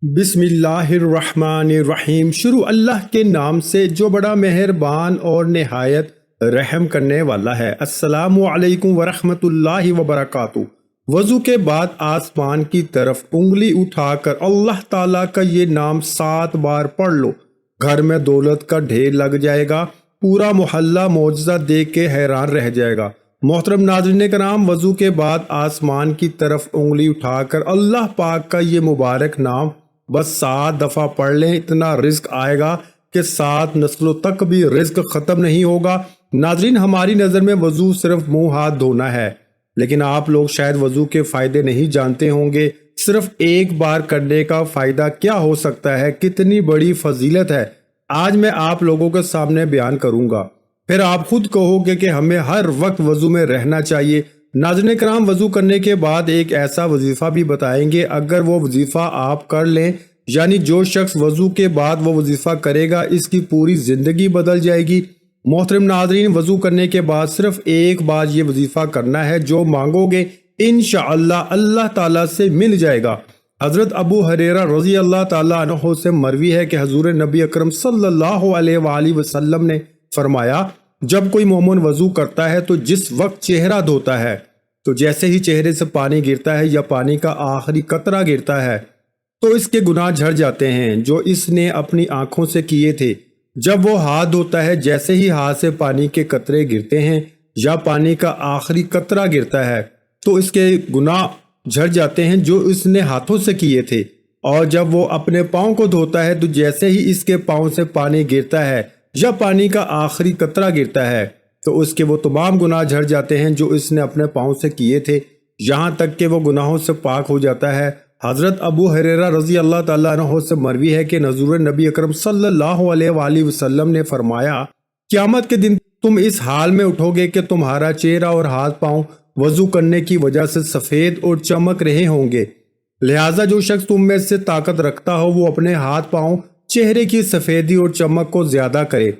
بسم اللہ الرحمن الرحیم۔ شروع اللہ کے نام سے جو بڑا مہربان اور نہایت رحم کرنے والا ہے۔ السلام علیکم ورحمۃ اللہ وبرکاتہ۔ وضو کے بعد آسمان کی طرف انگلی اٹھا کر اللہ تعالیٰ کا یہ نام 7 بار پڑھ لو، گھر میں دولت کا ڈھیر لگ جائے گا، پورا محلہ معجزہ دیکھ کے حیران رہ جائے گا۔ محترم ناظرین کرام، وضو کے بعد آسمان کی طرف انگلی اٹھا کر اللہ پاک کا یہ مبارک نام بس 7 دفعہ پڑھ لیں، اتنا رزق آئے گا کہ 7 نسلوں تک بھی رزق ختم نہیں ہوگا۔ ناظرین، ہماری نظر میں وضو صرف منہ ہاتھ دھونا ہے، لیکن آپ لوگ شاید وضو کے فائدے نہیں جانتے ہوں گے۔ صرف ایک بار کرنے کا فائدہ کیا ہو سکتا ہے، کتنی بڑی فضیلت ہے، آج میں آپ لوگوں کے سامنے بیان کروں گا، پھر آپ خود کہو گے کہ ہمیں ہر وقت وضو میں رہنا چاہیے۔ ناظرین کرام، وضو کرنے کے بعد ایک ایسا وظیفہ بھی بتائیں گے، اگر وہ وظیفہ آپ کر لیں، یعنی جو شخص وضو کے بعد وہ وظیفہ کرے گا، اس کی پوری زندگی بدل جائے گی۔ محترم ناظرین، وضو کرنے کے بعد صرف ایک بار یہ وظیفہ کرنا ہے، جو مانگو گے انشاءاللہ اللہ تعالیٰ سے مل جائے گا۔ حضرت ابو ہریرہ رضی اللہ تعالیٰ عنہ سے مروی ہے کہ حضور نبی اکرم صلی اللہ علیہ وآلہ وسلم نے فرمایا، جب کوئی مومن وضو کرتا ہے تو جس وقت چہرہ دھوتا ہے تو جیسے ہی چہرے سے پانی گرتا ہے یا پانی کا آخری قطرہ گرتا ہے تو اس کے گناہ جھڑ جاتے ہیں جو اس نے اپنی آنکھوں سے کیے تھے۔ جب وہ ہاتھ دھوتا ہے، جیسے ہی ہاتھ سے پانی کے قطرے گرتے ہیں یا پانی کا آخری قطرہ گرتا ہے تو اس کے گناہ جھڑ جاتے ہیں جو اس نے ہاتھوں سے کیے تھے۔ اور جب وہ اپنے پاؤں کو دھوتا ہے تو جیسے ہی اس کے پاؤں سے پانی گرتا ہے یا پانی کا آخری قطرہ گرتا ہے تو اس کے وہ تمام گناہ جھڑ جاتے ہیں جو اس نے اپنے پاؤں سے کیے تھے، یہاں تک کہ وہ گناہوں سے پاک ہو جاتا ہے۔ حضرت ابو ہریرہ رضی اللہ تعالیٰ عنہ سے مروی ہے کہ حضور نبی اکرم صلی اللہ علیہ وآلہ وسلم نے فرمایا، قیامت کے دن تم اس حال میں اٹھو گے کہ تمہارا چہرہ اور ہاتھ پاؤں وضو کرنے کی وجہ سے سفید اور چمک رہے ہوں گے، لہٰذا جو شخص تم میں سے طاقت رکھتا ہو وہ اپنے ہاتھ پاؤں چہرے کی سفیدی اور چمک کو زیادہ کرے۔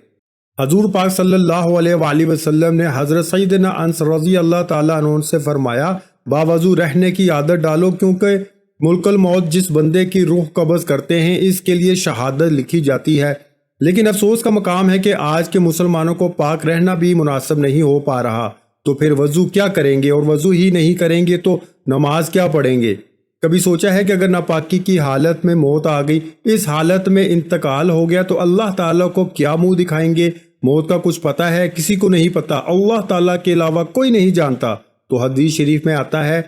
حضور پاک صلی اللہ علیہ وآلہ وسلم نے حضرت سیدنا انس رضی اللہ تعالیٰ عنہ سے فرمایا، باوضو رہنے کی عادت ڈالو، کیونکہ ملک الموت جس بندے کی روح قبض کرتے ہیں اس کے لیے شہادت لکھی جاتی ہے۔ لیکن افسوس کا مقام ہے کہ آج کے مسلمانوں کو پاک رہنا بھی مناسب نہیں ہو پا رہا، تو پھر وضو کیا کریں گے؟ اور وضو ہی نہیں کریں گے تو نماز کیا پڑھیں گے؟ کبھی سوچا ہے کہ اگر ناپاکی کی حالت میں موت آ گئی، اس حالت میں انتقال ہو گیا تو اللہ تعالیٰ کو کیا منہ دکھائیں گے؟ موت کا کچھ پتہ ہے؟ کسی کو نہیں پتہ، اللہ تعالیٰ کے علاوہ کوئی نہیں جانتا۔ تو حدیث شریف میں آتا ہے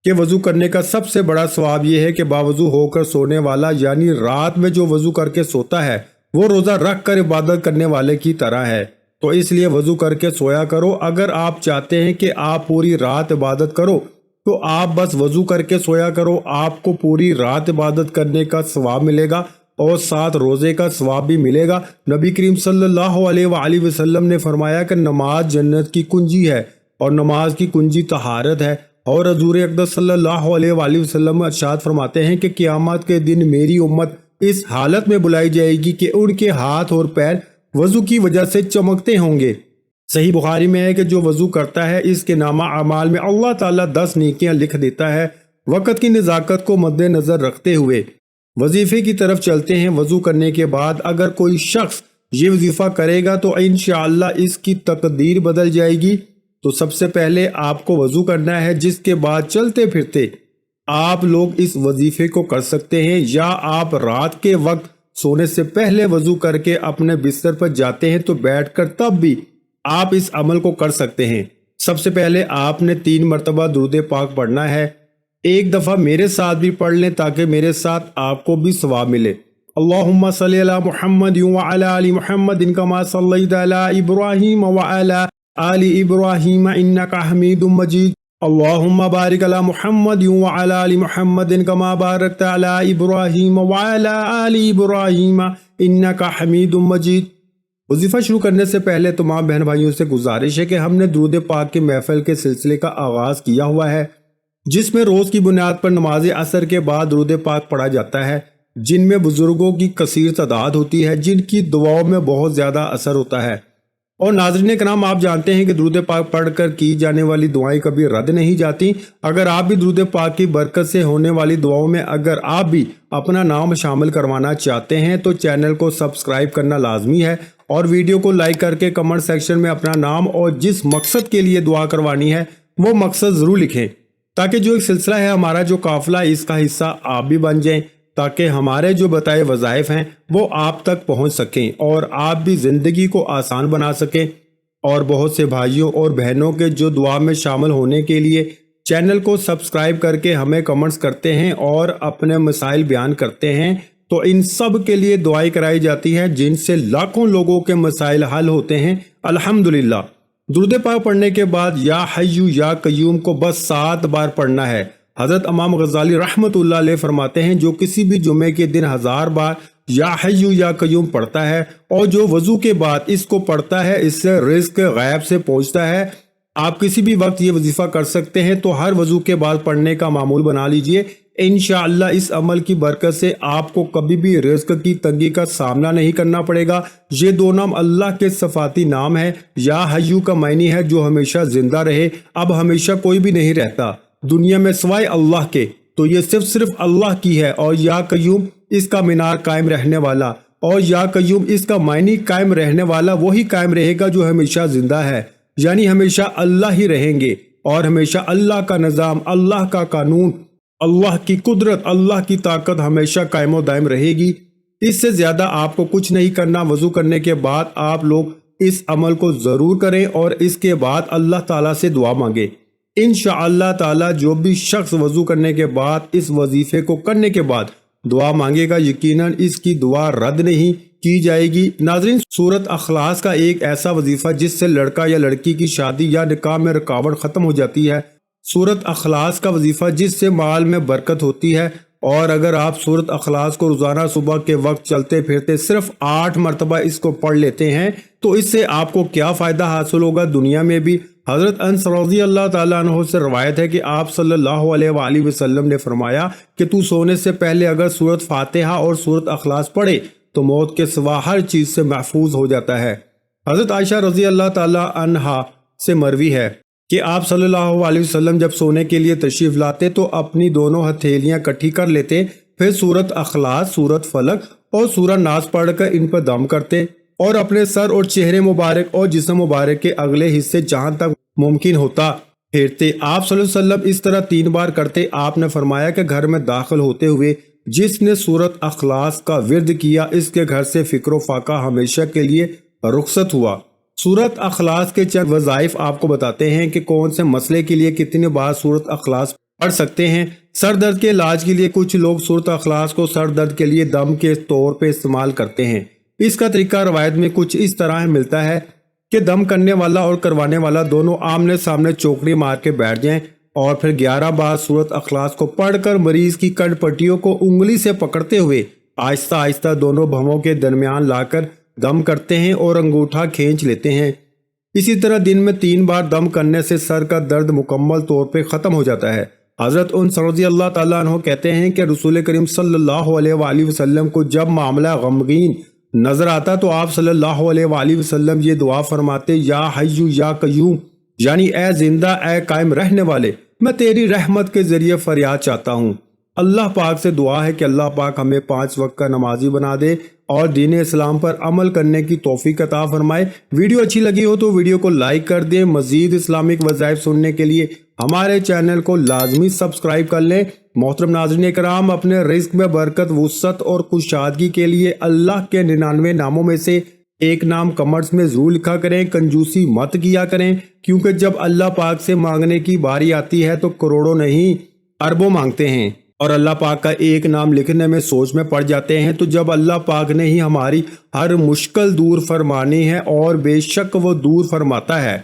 کہ وضو کرنے کا سب سے بڑا ثواب یہ ہے کہ باوضو ہو کر سونے والا، یعنی رات میں جو وضو کر کے سوتا ہے وہ روزہ رکھ کر عبادت کرنے والے کی طرح ہے۔ تو اس لیے وضو کر کے سویا کرو۔ اگر آپ چاہتے ہیں کہ آپ پوری رات عبادت کرو تو آپ بس وضو کر کے سویا کرو، آپ کو پوری رات عبادت کرنے کا ثواب ملے گا اور ساتھ روزے کا ثواب بھی ملے گا۔ نبی کریم صلی اللہ علیہ وآلہ وسلم نے فرمایا کہ نماز جنت کی کنجی ہے اور نماز کی کنجی طہارت ہے، اور حضور اقدس صلی اللہ علیہ وآلہ وسلم ارشاد فرماتے ہیں کہ قیامت کے دن میری امت اس حالت میں بلائی جائے گی کہ ان کے ہاتھ اور پیر وضو کی وجہ سے چمکتے ہوں گے۔ صحیح بخاری میں ہے کہ جو وضو کرتا ہے اس کے نامہ اعمال میں اللہ تعالیٰ 10 نیکیاں لکھ دیتا ہے۔ وقت کی نزاکت کو مد نظر رکھتے ہوئے وظیفے کی طرف چلتے ہیں۔ وضو کرنے کے بعد اگر کوئی شخص یہ وظیفہ کرے گا تو انشاءاللہ اس کی تقدیر بدل جائے گی۔ تو سب سے پہلے آپ کو وضو کرنا ہے، جس کے بعد چلتے پھرتے آپ لوگ اس وظیفے کو کر سکتے ہیں، یا آپ رات کے وقت سونے سے پہلے وضو کر کے اپنے بستر پر جاتے ہیں تو بیٹھ کر تب بھی آپ اس عمل کو کر سکتے ہیں۔ سب سے پہلے آپ نے 3 مرتبہ درود پاک پڑھنا ہے۔ ایک دفعہ میرے ساتھ بھی پڑھ لیں تاکہ میرے ساتھ آپ کو بھی ثواب ملے۔ اللہم صلی علی محمد وعلی آل محمد کما صلیت علی ابراہیم وعلی آل ابراہیم انک حمید مجید۔ اللہم بارک علی محمد وعلی آل محمد کما بارکت علی ابراہیم وعلی آل ابراہیم انک حمید مجید۔ وظیفہ شروع کرنے سے پہلے تمام بہن بھائیوں سے گزارش ہے کہ ہم نے درود پاک کے محفل کے سلسلے کا آغاز کیا ہوا ہے، جس میں روز کی بنیاد پر نماز عصر کے بعد درود پاک پڑھا جاتا ہے، جن میں بزرگوں کی کثیر تعداد ہوتی ہے، جن کی دعاؤں میں بہت زیادہ اثر ہوتا ہے۔ اور नाज़रीन कराम, आप जानते हैं कि दुरूद पाक पढ़कर की जाने वाली दुआएं कभी रद्द नहीं जाती। अगर आप भी दुरूद पाक की बरकत से होने वाली दुआओं में अगर आप भी अपना नाम शामिल करवाना चाहते हैं तो चैनल को सब्सक्राइब करना लाजमी है और वीडियो को लाइक करके कमेंट सेक्शन में अपना नाम और जिस मकसद के लिए दुआ करवानी है वो मकसद ज़रूर लिखें, ताकि जो एक सिलसिला है हमारा जो काफिला है इसका हिस्सा आप भी बन जाएं, ताकि हमारे जो बताए वज़ाइफ हैं वो आप तक पहुंच सकें और आप भी ज़िंदगी को आसान बना सकें। और बहुत से भाइयों और बहनों के जो दुआ में शामिल होने के लिए चैनल को सब्सक्राइब करके हमें कमेंट्स करते हैं और अपने मसाइल बयान करते हैं, तो इन सब के लिए दुआएं कराई जाती हैं जिनसे लाखों लोगों के मसाइल हल होते हैं अल्हम्दुलिल्लाह। दुरूद पाक पढ़ने के बाद या हय्यु या कय्यूम को बस 7 बार पढ़ना है। हज़रत इमाम गज़ाली रहमतुल्लाह अलैह फरमाते हैं, जो किसी भी जुमे के दिन 1000 बार या हय्यु या कय्यूम पढ़ता है और जो वज़ू के बाद इसको पढ़ता है, इससे रिज़्क़ गैब से पहुँचता है। आप किसी भी वक्त ये वजीफ़ा कर सकते हैं, तो हर वज़ू के बाद पढ़ने का मामूल बना लीजिए। इंशाअल्लाह इस अमल की बरकत से आपको कभी भी रिज़्क़ की तंगी का सामना नहीं करना पड़ेगा। ये 2 नाम अल्लाह के सफ़ाती नाम है। या हय्यु का मायने है जो हमेशा जिंदा रहे। अब हमेशा कोई भी नहीं रहता दुनिया में सिवाय अल्लाह के, तो ये सिर्फ अल्लाह की है। और या कय्यूम इसका मीनार कायम रहने वाला, और या कय्यूम इसका मायने कायम रहने वाला वही कायम रहेगा जो हमेशा जिंदा है, यानी हमेशा अल्लाह ही रहेंगे और हमेशा अल्लाह का निज़ाम, अल्लाह का कानून, अल्लाह की कुदरत, अल्लाह की ताकत हमेशा कायम व दायम रहेगी। इससे ज़्यादा आपको कुछ नहीं करना। वज़ू करने के बाद आप लोग इस अमल को ज़रूर करें और इसके बाद अल्लाह ताला से दुआ मांगे। इंशाअल्लाह ताला जो भी शख्स वज़ू करने के बाद इस वजीफ़े को करने के बाद दुआ मांगेगा, यकीनन इसकी दुआ रद्द नहीं की जाएगी। नाज़रीन, सूरत अखलास का एक ऐसा वजीफ़ा जिससे लड़का या लड़की की शादी या निकाह में रुकावट ख़त्म हो जाती है। सूरत अखलास का वजीफ़ा जिससे माल में बरकत होती है। और अगर आप सूरत अखलास को रोज़ाना सुबह के वक्त चलते फिरते सिर्फ 8 मरतबा इसको पढ़ लेते हैं तो इससे आपको क्या फ़ायदा हासिल होगा दुनिया में भी। हज़रत अनस रज़ी अल्लाह ताला अन्हु से रवायत है कि आप सल्लल्लाहु अलैहि वसल्लम ने फरमाया कि तू सोने से पहले अगर सूरत फातिहा और सूरत अखलास पढ़े तो मौत के सिवा हर चीज़ से महफूज हो जाता है। हज़रत आयशा रज़ी अल्लाह ताला अन्हा से मरवी है कि आप सल्लल्लाहु अलैहि वसल्लम जब सोने के लिए तशरीफ़ लाते तो अपनी दोनों हथेलियां इकट्ठी कर लेते, फिर सूरत अखलास, सूरत फलक और सूरह नास पढ़कर इन पर दम करते और अपने सर और चेहरे मुबारक और जिस्म मुबारक के अगले हिस्से जहां तक मुमकिन होता फेरते। आप सल्लल्लाहु अलैहि वसल्लम इस तरह 3 बार करते। आपने फरमाया कि घर में दाखिल होते हुए जिसने सूरत अखलास का विर्द किया इसके घर से फिक्र फाका हमेशा के लिए रुखसत हुआ। सूरत अखलास के चंद वज़ाइफ आपको बताते हैं कि कौन से मसले के लिए कितनी बार सूरत अखलास पढ़ सकते हैं। सर दर्द के इलाज के लिए कुछ लोग सूरत अखलास को सर दर्द के लिए दम के तौर पे इस्तेमाल करते हैं। इसका तरीका रवायत में कुछ इस तरह मिलता है कि दम करने वाला और करवाने वाला दोनों आमने सामने चौकड़ी मार के बैठ जाएं और फिर 11 बार सूरत अखलास को पढ़कर मरीज की कड़पट्टियों को उंगली से पकड़ते हुए आहिस्ता आहिस्ता दोनों भवों के दरमियान लाकर दम करते हैं और अंगूठा खींच लेते हैं। इसी तरह दिन में 3 बार दम करने से सर का दर्द मुकम्मल तौर पे ख़त्म हो जाता है। हज़रत उनस रज़ी अल्लाह ताला अन्हु कहते हैं कि रसूल करीम सल्लल्लाहु अलैहि वसल्लम को जब मामला गमगीन नजर आता तो आप सल्लल्लाहु अलैहि वसल्लम ये दुआ फरमाते, या हय्यु या कय्यूम, यानी ए जिंदा ए कायम रहने वाले, मैं तेरी रहमत के जरिए फरियाद चाहता हूँ। अल्लाह पाक से दुआ है कि अल्लाह पाक हमें 5 वक्त का नमाजी बना दे और दीन इस्लाम पर अमल करने की तौफीक अता फरमाए। वीडियो अच्छी लगी हो तो वीडियो को लाइक कर दें। मजीद इस्लामिक वज़ाइफ सुनने के लिए हमारे चैनल को लाजमी सब्सक्राइब कर लें। मोहतरम नाज़रीन कराम, अपने रिज़्क़ में बरकत, वुसअत और कुशादगी के लिए अल्लाह के 99 नामों में से एक नाम कमेंट्स में ज़रूर लिखा करें। कंजूसी मत किया करें, क्योंकि जब अल्लाह पाक से मांगने की बारी आती है तो करोड़ों नहीं अरबों मांगते हैं और अल्लाह पाक का एक नाम लिखने में सोच में पड़ जाते हैं। तो जब अल्लाह पाक ने ही हमारी हर मुश्किल दूर फरमानी है और बेशक वो दूर फरमाता है,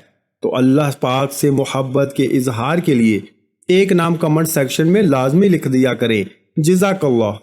तो अल्लाह पाक से मोहब्बत के इजहार के लिए एक नाम कमेंट सेक्शन में लाजमी लिख दिया करें। जज़ाकल्लाह।